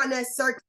on a circuit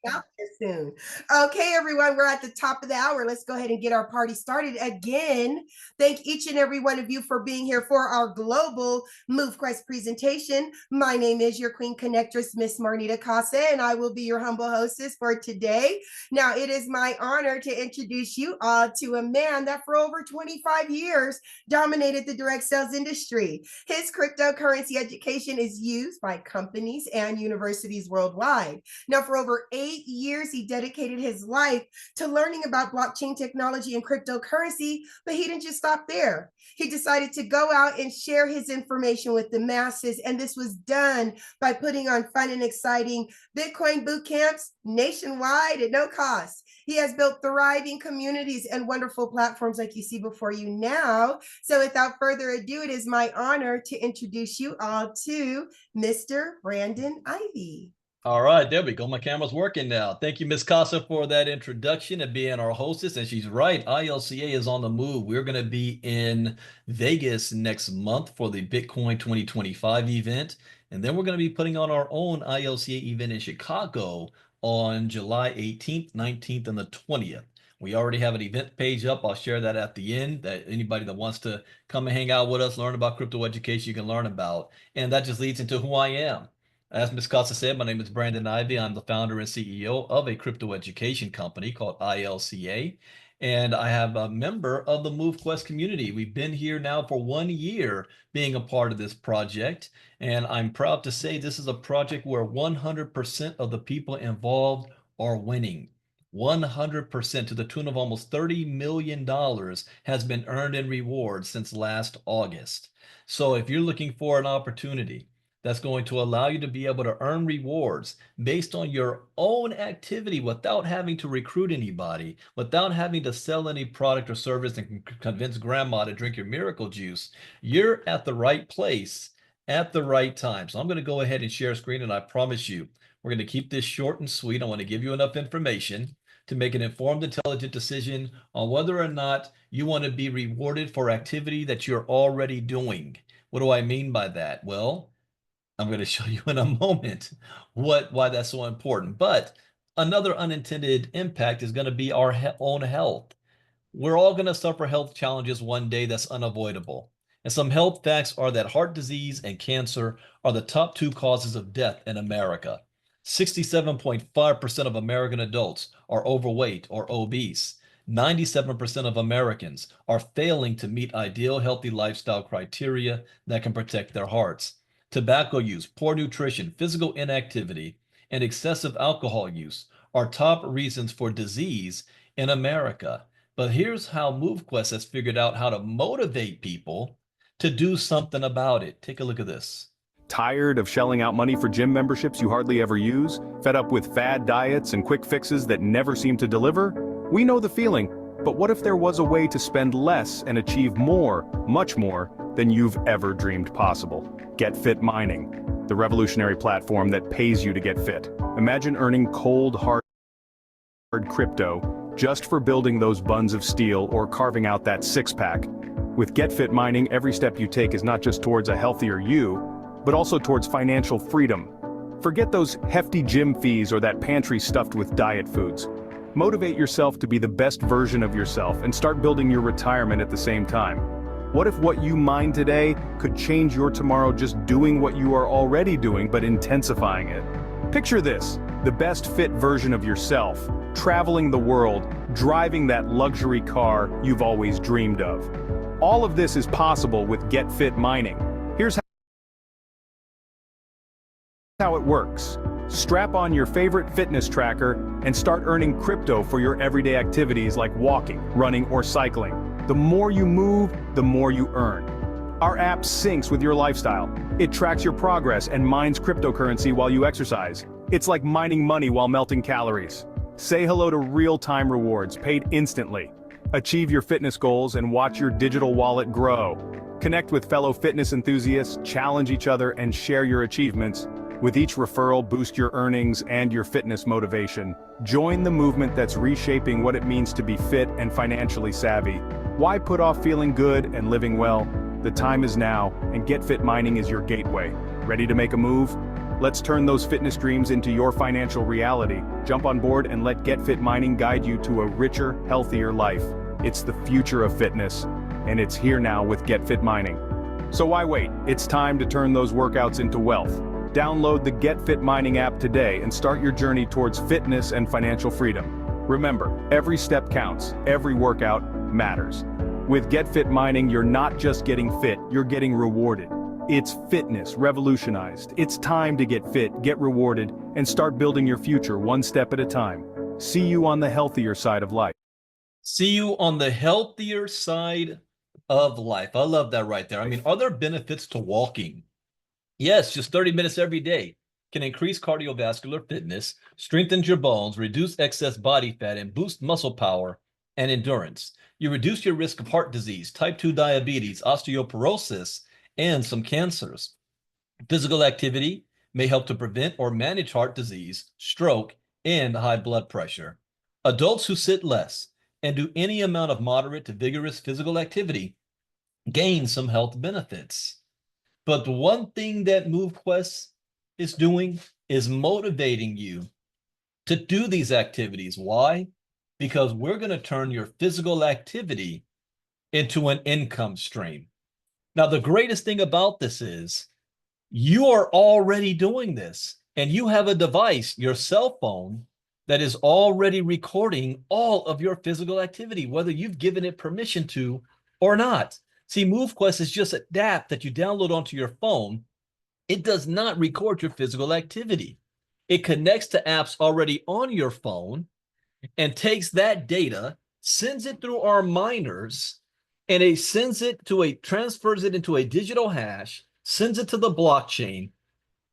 out there soon. Okay, everyone, we're at the top of the hour. Let's go ahead and get our party started again. Thank each and every one of you for being here for our global MoveQuest presentation. My name is your Queen Connectress, Miss Marnita Casa, and I will be your humble hostess for today. Now, it is my honor to introduce you all to a man that for over 25 years dominated the direct sales industry. His cryptocurrency education is used by companies and universities worldwide. Now, for over 8 years, he dedicated his life to learning about blockchain technology and cryptocurrency, but he didn't just stop there. He decided to go out and share his information with the masses, and this was done by putting on fun and exciting Bitcoin boot camps nationwide at no cost. He has built thriving communities and wonderful platforms like you see before you now. So without further ado, it is my honor to introduce you all to Mr. Brandon Ivey. All right, there we go. My camera's working now. Thank you, Ms. Casa, for that introduction and being our hostess. And she's right, ILCA is on the move. We're going to be in Vegas next month for the Bitcoin 2025 event. And then we're going to be putting on our own ILCA event in Chicago on July 18th, 19th, and the 20th. We already have an event page up. I'll share that at the end, that anybody that wants to come and hang out with us, learn about crypto education, you can learn about. And that just leads into who I am. As Ms. Casa said, my name is Brandon Ivey. I'm the founder and CEO of a crypto education company called ILCA, and I have a member of the MoveQuest community. We've been here now for 1 year being a part of this project, and I'm proud to say this is a project where 100% of the people involved are winning. 100% to the tune of almost $30 million has been earned in rewards since last August. So if you're looking for an opportunity that's going to allow you to be able to earn rewards based on your own activity without having to recruit anybody, without having to sell any product or service and convince grandma to drink your miracle juice, you're at the right place at the right time. So I'm going to go ahead and share screen, and I promise you, we're going to keep this short and sweet. I want to give you enough information to make an informed, intelligent decision on whether or not you want to be rewarded for activity that you're already doing. What do I mean by that? Well, I'm going to show you in a moment why that's so important. But another unintended impact is going to be our own health. We're all going to suffer health challenges one day. That's unavoidable. And some health facts are that heart disease and cancer are the top 2 causes of death in America. 67.5% of American adults are overweight or obese. 97% of Americans are failing to meet ideal healthy lifestyle criteria that can protect their hearts. Tobacco use, poor nutrition, physical inactivity, and excessive alcohol use are top reasons for disease in America. But here's how MoveQuest has figured out how to motivate people to do something about it. Take a look at this. Tired of shelling out money for gym memberships you hardly ever use? Fed up with fad diets and quick fixes that never seem to deliver? We know the feeling, but what if there was a way to spend less and achieve more, much more, than you've ever dreamed possible? Get Fit Mining, the revolutionary platform that pays you to get fit. Imagine earning cold, hard crypto just for building those buns of steel or carving out that six-pack. With Get Fit Mining, every step you take is not just towards a healthier you, but also towards financial freedom. Forget those hefty gym fees or that pantry stuffed with diet foods. Motivate yourself to be the best version of yourself and start building your retirement at the same time. What if what you mine today could change your tomorrow just doing what you are already doing but intensifying it? Picture this, the best fit version of yourself, traveling the world, driving that luxury car you've always dreamed of. All of this is possible with Get Fit Mining. Here's how it works. Strap on your favorite fitness tracker and start earning crypto for your everyday activities like walking, running, or cycling. The more you move, the more you earn. Our app syncs with your lifestyle. It tracks your progress and mines cryptocurrency while you exercise. It's like mining money while melting calories. Say hello to real-time rewards paid instantly. Achieve your fitness goals and watch your digital wallet grow. Connect with fellow fitness enthusiasts, challenge each other, and share your achievements. With each referral, boost your earnings and your fitness motivation. Join the movement that's reshaping what it means to be fit and financially savvy. Why put off feeling good and living well? The time is now, and Get Fit Mining is your gateway. Ready to make a move? Let's turn those fitness dreams into your financial reality. Jump on board and let Get Fit Mining guide you to a richer, healthier life. It's the future of fitness, and it's here now with Get Fit Mining. So why wait? It's time to turn those workouts into wealth. Download the Get Fit Mining app today and start your journey towards fitness and financial freedom. Remember, every step counts, every workout matters. With Get Fit Mining, you're not just getting fit, you're getting rewarded. It's fitness revolutionized. It's time to get fit, get rewarded, and start building your future one step at a time. See you on the healthier side of life. See you on the healthier side of life. I love that right there. I mean, are there benefits to walking? Yes, just 30 minutes every day can increase cardiovascular fitness, strengthen your bones, reduce excess body fat, and boost muscle power and endurance. You reduce your risk of heart disease, type 2 diabetes, osteoporosis, and some cancers. Physical activity may help to prevent or manage heart disease, stroke, and high blood pressure. Adults who sit less and do any amount of moderate to vigorous physical activity gain some health benefits. But the one thing that MoveQuest is doing is motivating you to do these activities. Why? Because we're going to turn your physical activity into an income stream. Now, the greatest thing about this is you are already doing this, and you have a device, your cell phone, that is already recording all of your physical activity, whether you've given it permission to or not. See, MoveQuest is just an app that you download onto your phone. It does not record your physical activity. It connects to apps already on your phone and takes that data, sends it through our miners, and it transfers it into a digital hash, sends it to the blockchain,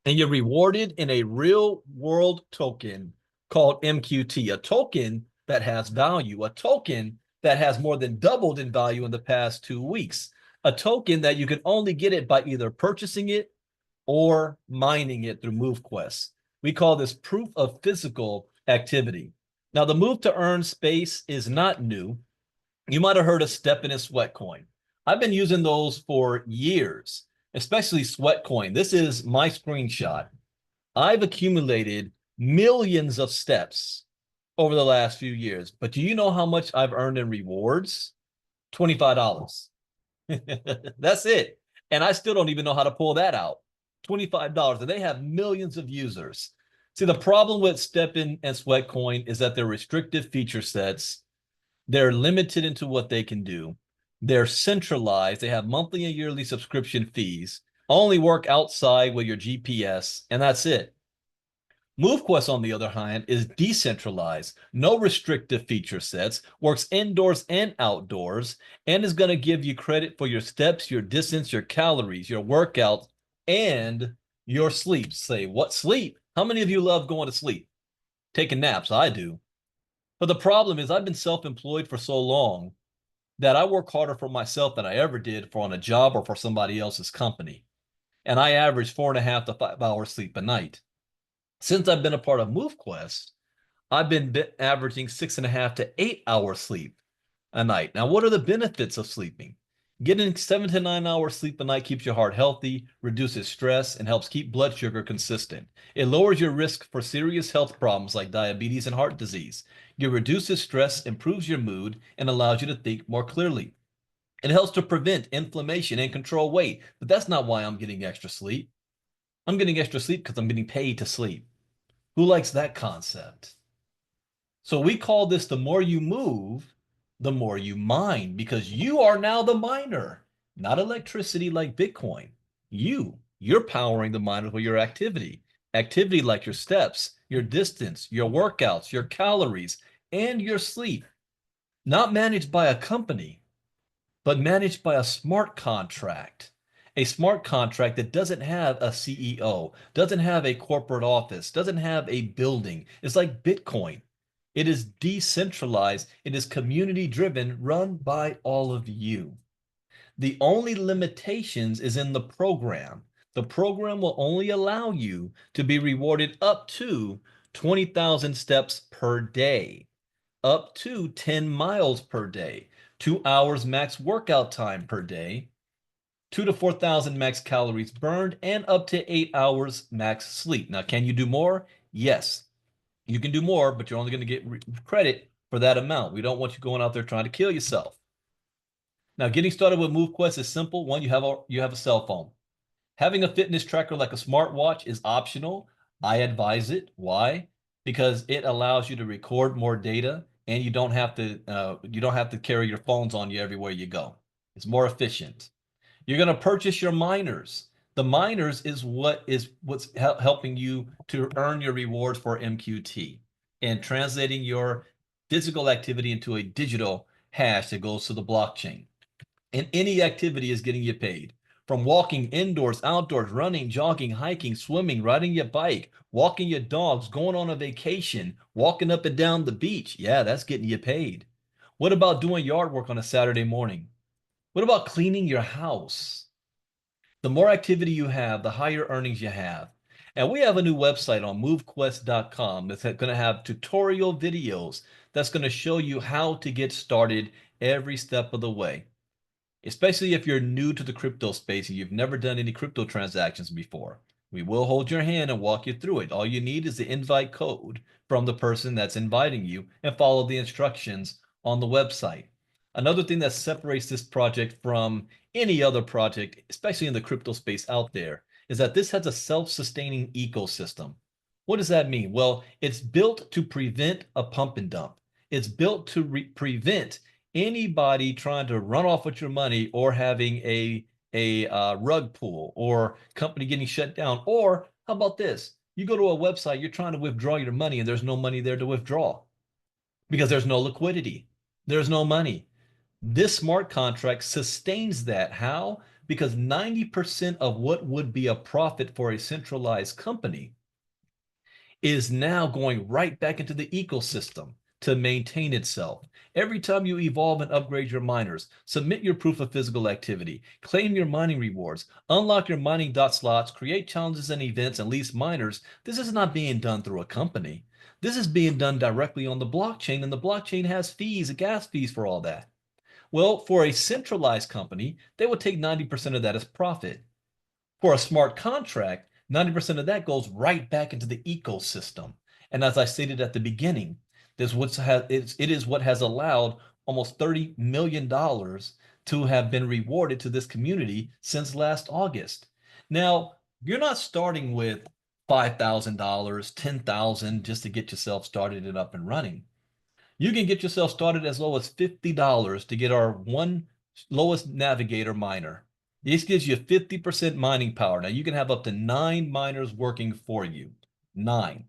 and you're rewarded in a real world token called MQT, a token that has value, a token that has more than doubled in value in the past 2 weeks, a token that you can only get it by either purchasing it or mining it through MoveQuest. We call this proof of physical activity. Now, the move to earn space is not new. You might have heard of Step and Sweatcoin. I've been using those for years, especially Sweatcoin. This is my screenshot. I've accumulated millions of steps over the last few years, but do you know how much I've earned in rewards? $25. That's it. And I still don't even know how to pull that out. $25, and they have millions of users. See, the problem with Step-In and Sweatcoin is that they're restrictive feature sets. They're limited into what they can do. They're centralized. They have monthly and yearly subscription fees, only work outside with your GPS, and that's it. MoveQuest, on the other hand, is decentralized, no restrictive feature sets, works indoors and outdoors, and is going to give you credit for your steps, your distance, your calories, your workouts, and your sleep. Say, what sleep? How many of you love going to sleep? Taking naps? I do. But the problem is I've been self-employed for so long that I work harder for myself than I ever did for on a job or for somebody else's company. And I average 4.5 to 5 hours sleep a night. Since I've been a part of MoveQuest, I've been averaging 6.5 to 8 hours sleep a night. Now, what are the benefits of sleeping? Getting 7 to 9 hours sleep a night keeps your heart healthy, reduces stress, and helps keep blood sugar consistent. It lowers your risk for serious health problems like diabetes and heart disease. It reduces stress, improves your mood, and allows you to think more clearly. It helps to prevent inflammation and control weight, but that's not why I'm getting extra sleep. I'm getting extra sleep because I'm getting paid to sleep. Who likes that concept? So we call this the more you move, the more you mine, because you are now the miner, not electricity like Bitcoin. You're powering the miner with your activity like your steps, your distance, your workouts, your calories, and your sleep. Not managed by a company, but managed by a smart contract. A smart contract that doesn't have a CEO, doesn't have a corporate office, doesn't have a building. It's like Bitcoin. It is decentralized. It is community driven, run by all of you. The only limitations is in the program. The program will only allow you to be rewarded up to 20,000 steps per day, up to 10 miles per day, 2 hours max workout time per day, 2 to 4,000 max calories burned, and up to 8 hours max sleep. Now, can you do more? Yes, you can do more, but you're only going to get credit for that amount. We don't want you going out there trying to kill yourself. Now, getting started with MoveQuest is simple. One, you have a cell phone. Having a fitness tracker like a smartwatch is optional. I advise it. Why? Because it allows you to record more data, and you don't have to carry your phones on you everywhere you go. It's more efficient. You're going to purchase your miners. The miners is what's helping you to earn your rewards for MQT and translating your physical activity into a digital hash that goes to the blockchain. And any activity is getting you paid. From walking indoors, outdoors, running, jogging, hiking, swimming, riding your bike, walking your dogs, going on a vacation, walking up and down the beach. Yeah, that's getting you paid. What about doing yard work on a Saturday morning? What about cleaning your house? The more activity you have, the higher earnings you have. And we have a new website on movequest.com that's going to have tutorial videos that's going to show you how to get started every step of the way. Especially if you're new to the crypto space and you've never done any crypto transactions before. We will hold your hand and walk you through it. All you need is the invite code from the person that's inviting you and follow the instructions on the website. Another thing that separates this project from any other project, especially in the crypto space out there, is that this has a self-sustaining ecosystem. What does that mean? Well, it's built to prevent a pump and dump. It's built to prevent anybody trying to run off with your money or having a rug pull or company getting shut down. Or how about this? You go to a website, you're trying to withdraw your money and there's no money there to withdraw because there's no liquidity. There's no money. This smart contract sustains that. How? Because 90% of what would be a profit for a centralized company is now going right back into the ecosystem to maintain itself. Every time you evolve and upgrade your miners, submit your proof of physical activity, claim your mining rewards, unlock your mining dot slots, create challenges and events, and lease miners, this is not being done through a company. This is being done directly on the blockchain, and the blockchain has fees, gas fees for all that. Well, for a centralized company, they would take 90% of that as profit. For a smart contract, 90% of that goes right back into the ecosystem. And as I stated at the beginning, it is what has allowed almost $30 million to have been rewarded to this community since last August. Now, you're not starting with $5,000, $10,000 just to get yourself started and up and running. You can get yourself started as low as $50 to get our one lowest navigator miner. This gives you 50% mining power. Now, you can have up to 9 miners working for you. 9.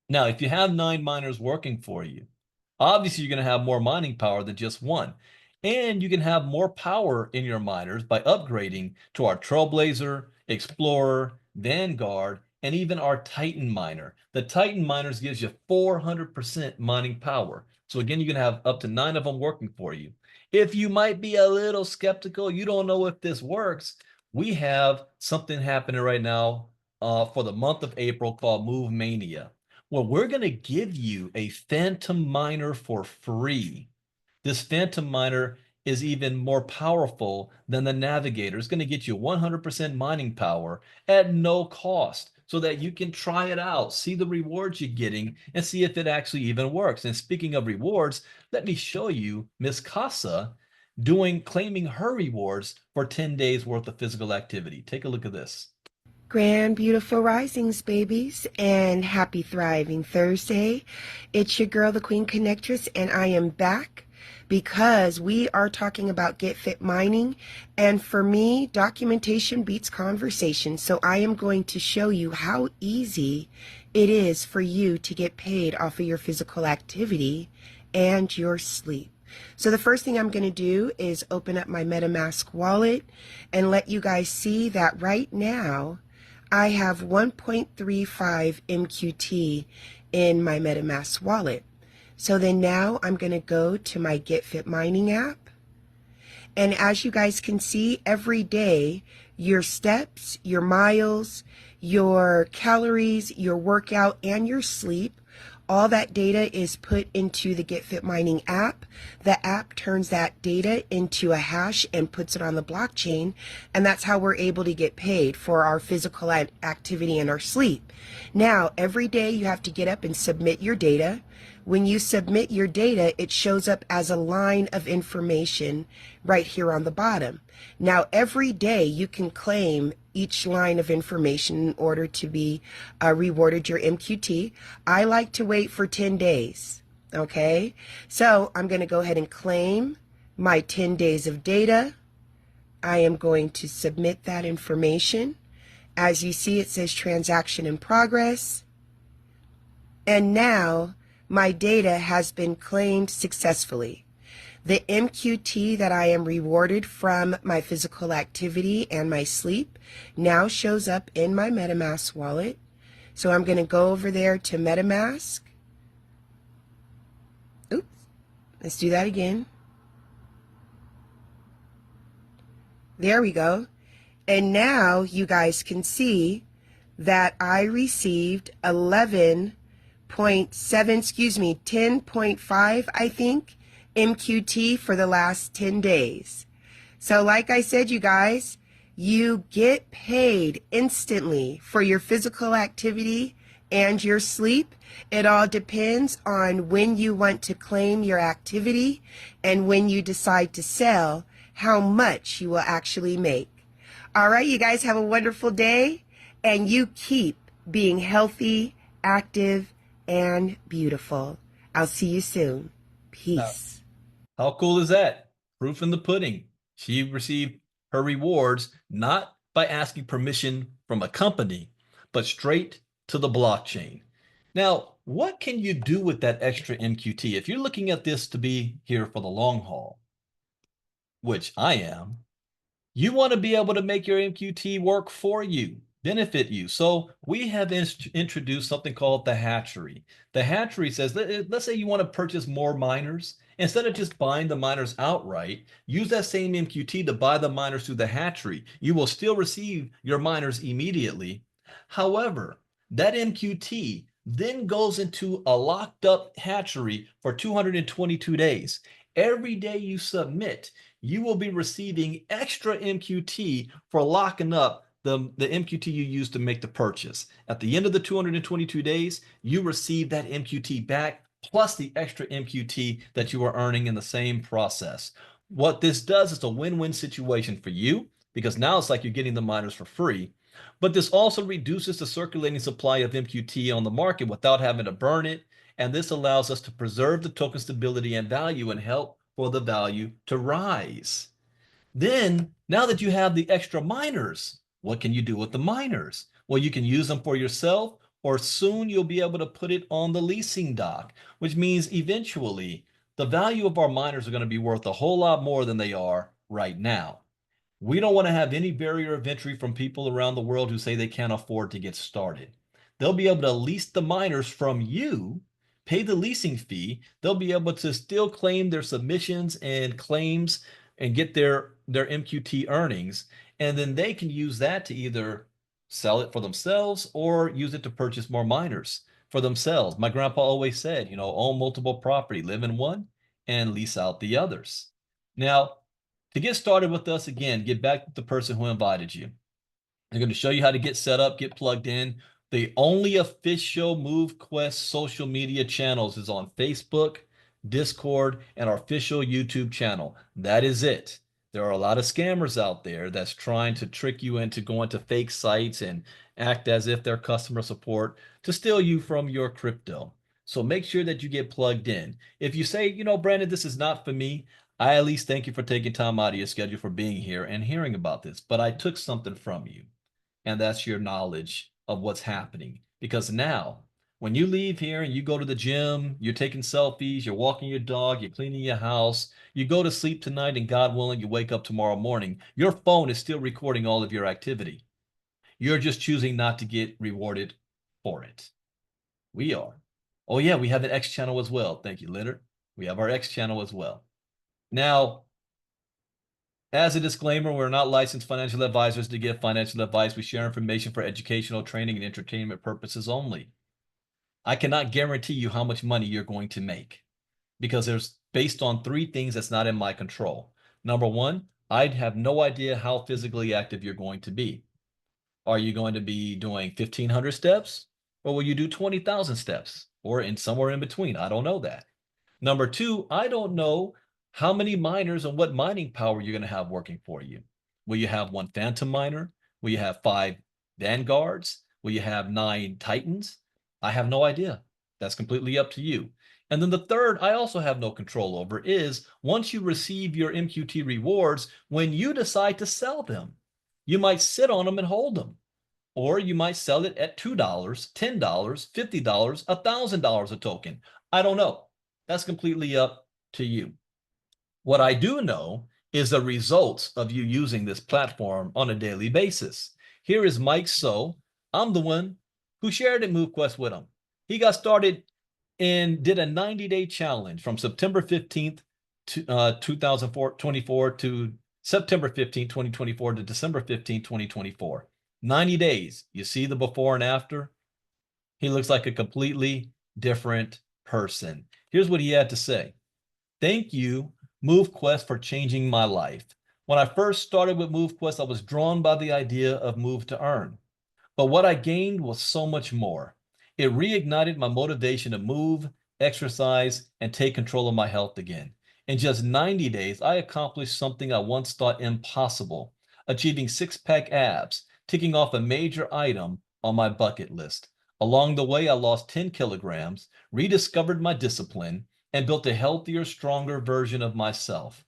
Now, if you have 9 miners working for you, obviously you're going to have more mining power than just one. And you can have more power in your miners by upgrading to our Trailblazer, Explorer, Vanguard, and even our Titan miner. The Titan miners gives you 400% mining power. So again, you can have up to 9 of them working for you. If you might be a little skeptical, you don't know if this works, we have something happening right now for the month of April called Move Mania. Well, we're going to give you a Phantom miner for free. This Phantom miner is even more powerful than the Navigator. It's going to get you 100% mining power at no cost so that you can try it out, see the rewards you're getting, and see if it actually even works. And speaking of rewards, let me show you Miss Casa claiming her rewards for 10 days worth of physical activity. Take a look at this. Grand, beautiful risings, babies, and happy thriving Thursday. It's your girl, the Queen Connectress, and I am back because we are talking about Get Fit Mining, and for me, documentation beats conversation, so I am going to show you how easy it is for you to get paid off of your physical activity and your sleep. So the first thing I'm going to do is open up my MetaMask wallet and let you guys see that right now I have 1.35 MQT in my MetaMask wallet. So then now I'm going to go to my Get Fit Mining app. And as you guys can see, every day, your steps, your miles, your calories, your workout, and your sleep. All that data is put into the Get Fit Mining app. The app turns that data into a hash and puts it on the blockchain, and that's how we're able to get paid for our physical activity and our sleep. Now, every day you have to get up and submit your data. When you submit your data, it shows up as a line of information right here on the bottom. Now, every day you can claim each line of information in order to be rewarded your MQT. I like to wait for 10 days, okay? So I'm going to go ahead and claim my 10 days of data. I am going to submit that information. As you see, it says transaction in progress. And now my data has been claimed successfully. The MQT that I am rewarded from my physical activity and my sleep now shows up in my MetaMask wallet. So I'm going to go over there to MetaMask. Oops, let's do that again. There we go. And now you guys can see that I received 10.5, I think, MQT for the last 10 days. So like I said, you guys, you get paid instantly for your physical activity and your sleep. It all depends on when you want to claim your activity and when you decide to sell, how much you will actually make. All right, you guys have a wonderful day, and you keep being healthy, active, and beautiful. I'll see you soon. Peace. How cool is that? Proof in the pudding. She received her rewards not by asking permission from a company, but straight to the blockchain. Now, what can you do with that extra MQT? If you're looking at this to be here for the long haul, which I am, you want to be able to make your MQT work for you, benefit you. So we have introduced something called the hatchery. The hatchery says, let's say you want to purchase more miners. Instead of just buying the miners outright, use that same MQT to buy the miners through the hatchery. You will still receive your miners immediately. However, that MQT then goes into a locked up hatchery for 222 days. Every day you submit, you will be receiving extra MQT for locking up the MQT you used to make the purchase. At the end of the 222 days, you receive that MQT back plus the extra MQT that you are earning in the same process. What this does is a win-win situation for you, because now it's like you're getting the miners for free, but this also reduces the circulating supply of MQT on the market without having to burn it, and this allows us to preserve the token stability and value and help for the value to rise. Then, now that you have the extra miners, what can you do with the miners? Well, you can use them for yourself, or soon you'll be able to put it on the leasing dock, which means eventually the value of our miners are going to be worth a whole lot more than they are right now. We don't want to have any barrier of entry from people around the world who say they can't afford to get started. They'll be able to lease the miners from you, pay the leasing fee. They'll be able to still claim their submissions and claims and get their MQT earnings. And then they can use that to either sell it for themselves or use it to purchase more miners for themselves. My grandpa always said, own multiple property, live in one and lease out the others. Now, to get started with us, again, get back to the person who invited you. They're going to show you how to get set up, get plugged in. The only official MoveQuest social media channels is on Facebook, Discord, and our official YouTube channel. That is it. There are a lot of scammers out there that's trying to trick you into going to fake sites and act as if they're customer support to steal you from your crypto. So make sure that you get plugged in. If you say, Brandon, this is not for me, I at least thank you for taking time out of your schedule for being here and hearing about this. But I took something from you, and that's your knowledge of what's happening. Because now, when you leave here and you go to the gym, you're taking selfies, you're walking your dog, you're cleaning your house, you go to sleep tonight, and God willing, you wake up tomorrow morning, your phone is still recording all of your activity. You're just choosing not to get rewarded for it. We are. Oh yeah, we have an X channel as well. Thank you, Leonard. We have our X channel as well. Now, As a disclaimer, we're not licensed financial advisors to give financial advice. We share information for educational, training, and entertainment purposes only. I cannot guarantee you how much money you're going to make because there's based on three things that's not in my control. Number one, I'd have no idea how physically active you're going to be. Are you going to be doing 1,500 steps or will you do 20,000 steps or in somewhere in between? I don't know that. Number two, I don't know how many miners and what mining power you're going to have working for you. Will you have one Phantom miner? Will you have 5 Vanguards? Will you have 9 Titans? I have no idea. That's completely up to you. And then the third, I also have no control over, is once you receive your MQT rewards, when you decide to sell them, you might sit on them and hold them. Or you might sell it at $2, $10, $50, $1,000 a token. I don't know. That's completely up to you. What I do know is the results of you using this platform on a daily basis. Here is Mike So. I'm the one who shared at MoveQuest with him. He got started and did a 90-day challenge from September 15th to 2024 to September 15th, 2024 to December 15th, 2024. 90 days. You see the before and after? He looks like a completely different person. Here's what he had to say. Thank you, MoveQuest, for changing my life. When I first started with MoveQuest, I was drawn by the idea of move to earn. But what I gained was so much more. It reignited my motivation to move, exercise, and take control of my health again. In just 90 days, I accomplished something I once thought impossible, achieving six-pack abs, ticking off a major item on my bucket list. Along the way, I lost 10 kilograms, rediscovered my discipline, and built a healthier, stronger version of myself.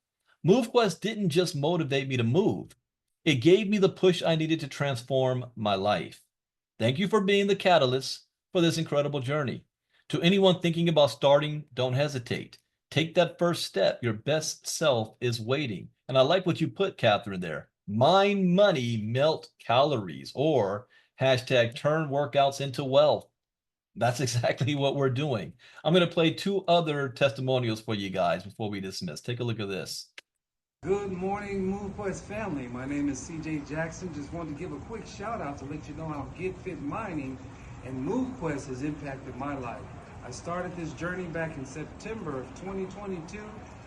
MoveQuest didn't just motivate me to move. It gave me the push I needed to transform my life. Thank you for being the catalyst for this incredible journey. To anyone thinking about starting, don't hesitate. Take that first step. Your best self is waiting. And I like what you put, Catherine, there. Mine money, melt calories, or hashtag turn workouts into wealth. That's exactly what we're doing. I'm going to play 2 other testimonials for you guys before we dismiss. Take a look at this. Good morning, MoveQuest family. My name is CJ Jackson. Just wanted to give a quick shout out to let you know how Get Fit Mining and MoveQuest has impacted my life. I started this journey back in September of 2022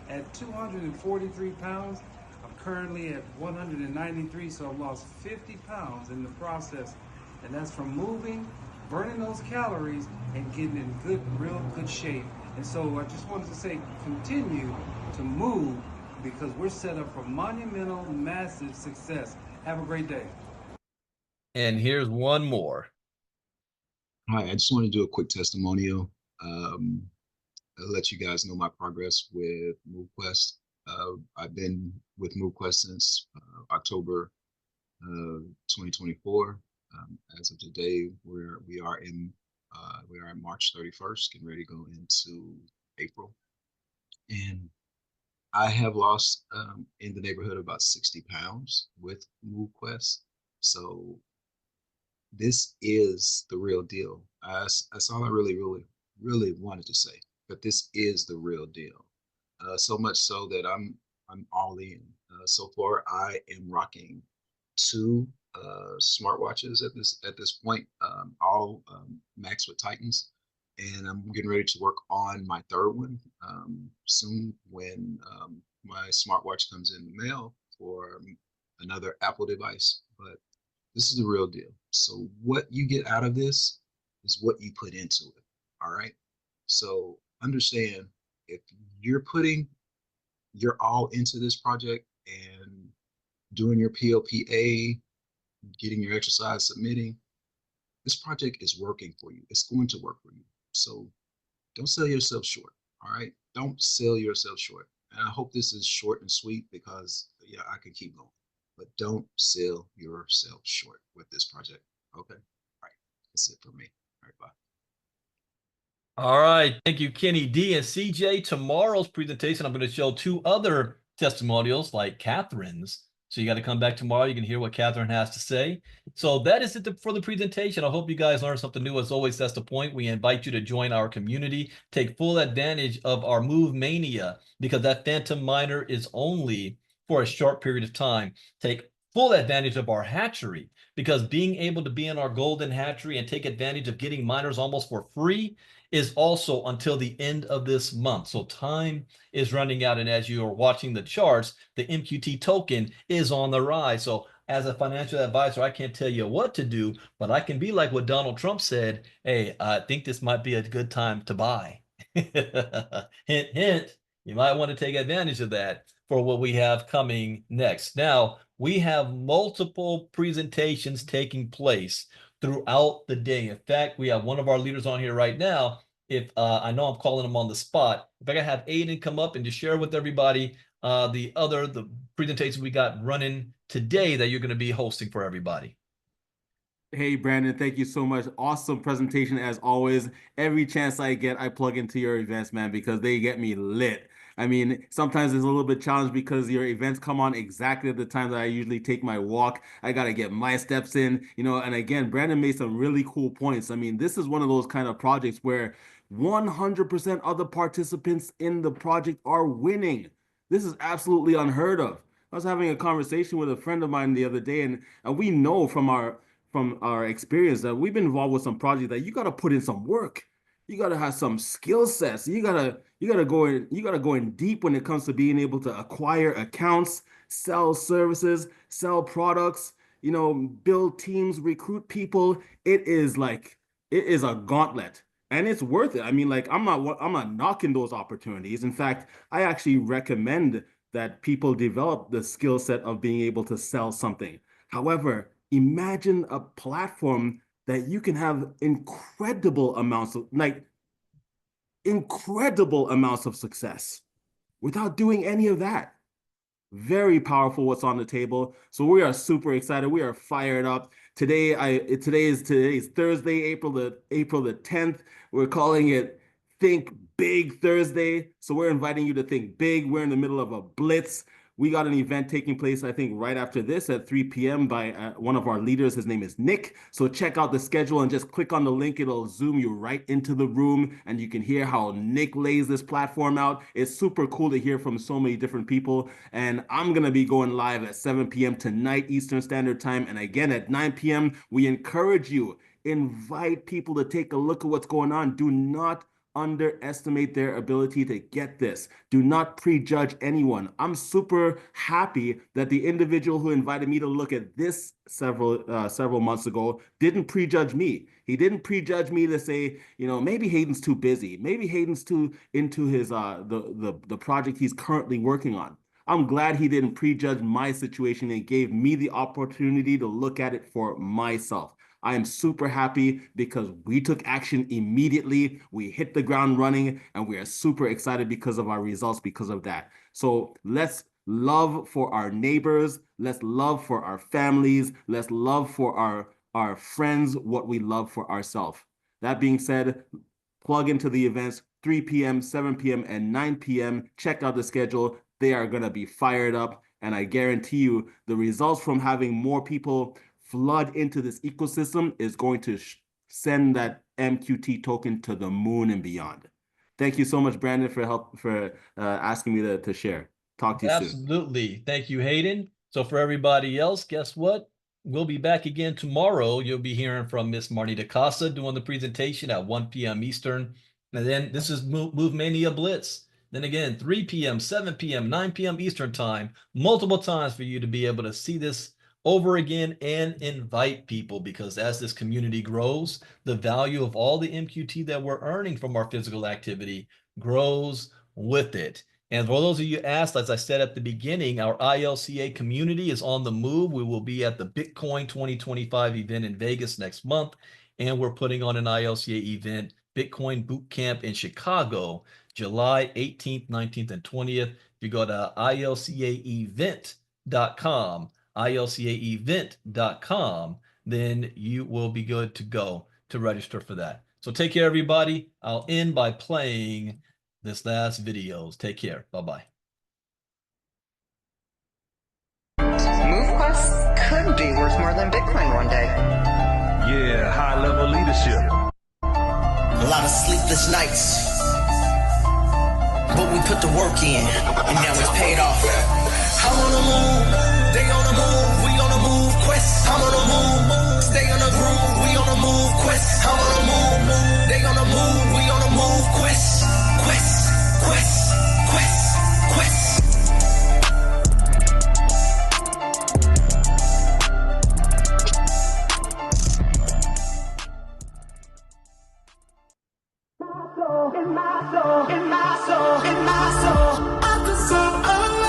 at 243 pounds. I'm currently at 193, so I've lost 50 pounds in the process. And that's from moving, burning those calories, and getting in good, real good shape. And so I just wanted to say, continue to move because we're set up for monumental, massive success. Have a great day. And here's one more. Hi, I just want to do a quick testimonial. I'll let you guys know my progress with MoveQuest. I've been with MoveQuest since October 2024. As of today, we are in March 31st, getting ready to go into April, and I have lost in the neighborhood of about 60 pounds with MoveQuest. So this is the real deal. That's all I really wanted to say. But this is the real deal. So much so that I'm all in. So far, I am rocking 2 smartwatches at this point, all Max with Titans, and I'm getting ready to work on my 3rd one soon when my smartwatch comes in the mail for another Apple device. But this is the real deal. So what you get out of this is what you put into it. All right. So understand, if you're putting your all into this project and doing your PLPA, getting your exercise, submitting, this project is working for you. It's going to work for you. So don't sell yourself short. All right. Don't sell yourself short. And I hope this is short and sweet because yeah, I can keep going. But don't sell yourself short with this project. Okay. All right. That's it for me. All right. Bye. All right. Thank you, Kenny D and CJ. Tomorrow's presentation, I'm going to show 2 other testimonials like Catherine's. So you got to come back tomorrow. You can hear what Catherine has to say. So that is it for the presentation. I hope you guys learned something new. As always, that's the point. We invite you to join our community. Take full advantage of our Move Mania because that Phantom Miner is only for a short period of time, take full advantage of our hatchery, because being able to be in our golden hatchery and take advantage of getting miners almost for free is also until the end of this month. So time is running out. And as you are watching the charts, the MQT token is on the rise. So as a financial advisor, I can't tell you what to do, but I can be like what Donald Trump said. Hey, I think this might be a good time to buy. Hint, hint, you might want to take advantage of that for what we have coming next. Now, we have multiple presentations taking place throughout the day. In fact, we have one of our leaders on here right now. If I know I'm calling him on the spot, if I could have Aiden come up and just share with everybody the presentation we got running today that you're going to be hosting for everybody. Hey, Brandon, thank you so much. Awesome presentation as always. Every chance I get, I plug into your events, man, because they get me lit. I mean, sometimes it's a little bit challenged because your events come on exactly at the time that I usually take my walk. I got to get my steps in, you know, and again, Brandon made some really cool points. I mean, this is one of those kind of projects where 100% of the participants in the project are winning. This is absolutely unheard of. I was having a conversation with a friend of mine the other day, and we know from our experience that we've been involved with some projects that you got to put in some work. You got to have some skill sets. You got to go in deep when it comes to being able to acquire accounts, sell services, sell products, you know, build teams, recruit people. It is a gauntlet, and it's worth it. I mean, like, I'm not knocking those opportunities. In fact, I actually recommend that people develop the skill set of being able to sell something. However, imagine a platform that you can have incredible amounts of success without doing any of that. Very powerful what's on the table. So we are super excited. We are fired up. Today is Thursday, April the 10th. We're calling it Think Big Thursday. So we're inviting you to think big. We're in the middle of a blitz. We got an event taking place, I think, right after this at 3 p.m. by one of our leaders. His name is Nick. So check out the schedule and just click on the link. It'll zoom you right into the room, and you can hear how Nick lays this platform out. It's super cool to hear from so many different people. And I'm going to be going live at 7 p.m. tonight, Eastern Standard Time. And again, at 9 p.m., we encourage you, invite people to take a look at what's going on. Do not underestimate their ability to get this. Do not prejudge anyone. I'm super happy that the individual who invited me to look at this several months ago didn't prejudge me. He didn't prejudge me to say, you know, maybe Hayden's too busy. Maybe Hayden's too into his the project he's currently working on. I'm glad he didn't prejudge my situation and gave me the opportunity to look at it for myself. I am super happy because we took action immediately. We hit the ground running, and we are super excited because of our results because of that. So let's love for our neighbors. Let's love for our families. Let's love for our friends what we love for ourselves. That being said, plug into the events 3 p.m., 7 p.m., and 9 p.m. Check out the schedule. They are going to be fired up, and I guarantee you the results from having more people flood into this ecosystem is going to send that MQT token to the moon and beyond. Thank you so much, Brandon, for asking me to share. Talk to you soon. Absolutely. Thank you, Hayden. So for everybody else, guess what? We'll be back again tomorrow. You'll be hearing from Miss Marnita Casa doing the presentation at 1 p.m. Eastern. And then this is Move Mania Blitz. Then again, 3 p.m., 7 p.m., 9 p.m. Eastern time, multiple times for you to be able to see this over again and invite people, because as this community grows, the value of all the MQT that we're earning from our physical activity grows with it. And for those of you asked, as I said at the beginning, our ILCA community is on the move. We will be at the Bitcoin 2025 event in Vegas next month, and we're putting on an ILCA event, Bitcoin Boot Camp in Chicago, July 18th, 19th, and 20th. If you go to ilcaevent.com, ilcaevent.com, then you will be good to go to register for that. So take care, everybody. I'll end by playing this last videos. Take care. Bye-bye. MoveQuest could be worth more than Bitcoin one day. Yeah, high-level leadership. A lot of sleepless nights. but we put the work in, and now it's paid off. I'm on the move, they on the move, we on the move quest. I'm on the move, stay on the groove, we on the move quest. I'm on the move, they on the move, we on the move quest. Quest, quest, quest, quest. In my soul, in my soul, in my soul, I feel so alive.